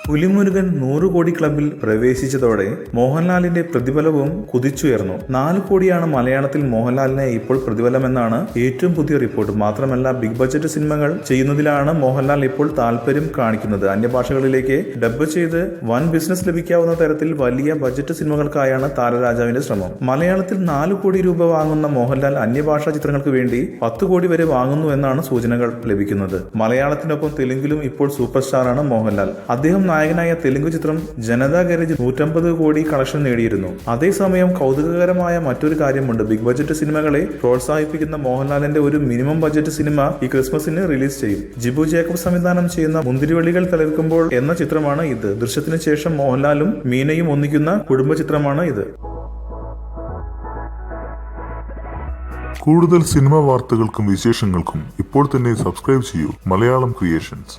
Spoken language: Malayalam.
പുലിമുരുകൻ 100 കോടി ക്ലബിൽ പ്രവേശിച്ചതോടെ മോഹൻലാലിന്റെ പ്രതിഫലവും കുതിച്ചുയർന്നു. 4 കോടിയാണ് മലയാളത്തിൽ മോഹൻലാലിന് ഇപ്പോൾ പ്രതിഫലമെന്നാണ് ഏറ്റവും പുതിയ റിപ്പോർട്ട്. മാത്രമല്ല, ബിഗ് ബഡ്ജറ്റ് സിനിമകൾ ചെയ്യുന്നതിലാണ് മോഹൻലാൽ ഇപ്പോൾ താല്പര്യം കാണിക്കുന്നത്. അന്യഭാഷകളിലേക്ക് ഡബ് ചെയ്ത് വൻ ബിസിനസ് ലഭിക്കാവുന്ന തരത്തിൽ വലിയ ബഡ്ജറ്റ് സിനിമകൾക്കായാണ് താരരാജാവിന്റെ ശ്രമം. മലയാളത്തിൽ 4 കോടി രൂപ വാങ്ങുന്ന മോഹൻലാൽ അന്യഭാഷാ ചിത്രങ്ങൾക്ക് വേണ്ടി 10 കോടി വരെ വാങ്ങുന്നു എന്നാണ് സൂചനകൾ ലഭിക്കുന്നത്. മലയാളത്തിനൊപ്പം തെലുങ്കിലും ഇപ്പോൾ സൂപ്പർ സ്റ്റാറാണ് മോഹൻലാൽ. അദ്ദേഹം നായകനായ തെലുങ്ക് ചിത്രം ജനതാ ഗാരേജ് 150 കോടി കളക്ഷൻ നേടിയിരുന്നു. അതേസമയം കൗതുകകരമായ മറ്റൊരു കാര്യമുണ്ട്. ബിഗ് ബഡ്ജറ്റ് സിനിമകളെ പ്രോത്സാഹിപ്പിക്കുന്ന മോഹൻലാലിന്റെ ഒരു മിനിമം ബഡ്ജറ്റ് സിനിമ ഈ ക്രിസ്മസിന് റിലീസ് ചെയ്യും. ജിബു ജേക്കബ് സംവിധാനം ചെയ്യുന്ന മുന്തിരിവള്ളികൾ തളിർക്കുമ്പോൾ എന്ന ചിത്രമാണ് ഇത്. ദൃശ്യത്തിന് ശേഷം മോഹൻലാലും മീനയും ഒന്നിക്കുന്ന കുടുംബ ചിത്രമാണ് ഇത്. കൂടുതൽ സിനിമാ വാർത്തകൾക്കും വിശേഷങ്ങൾക്കും ഇപ്പോൾ തന്നെ സബ്സ്ക്രൈബ് ചെയ്യൂ മലയാളം ക്രിയേഷൻസ്.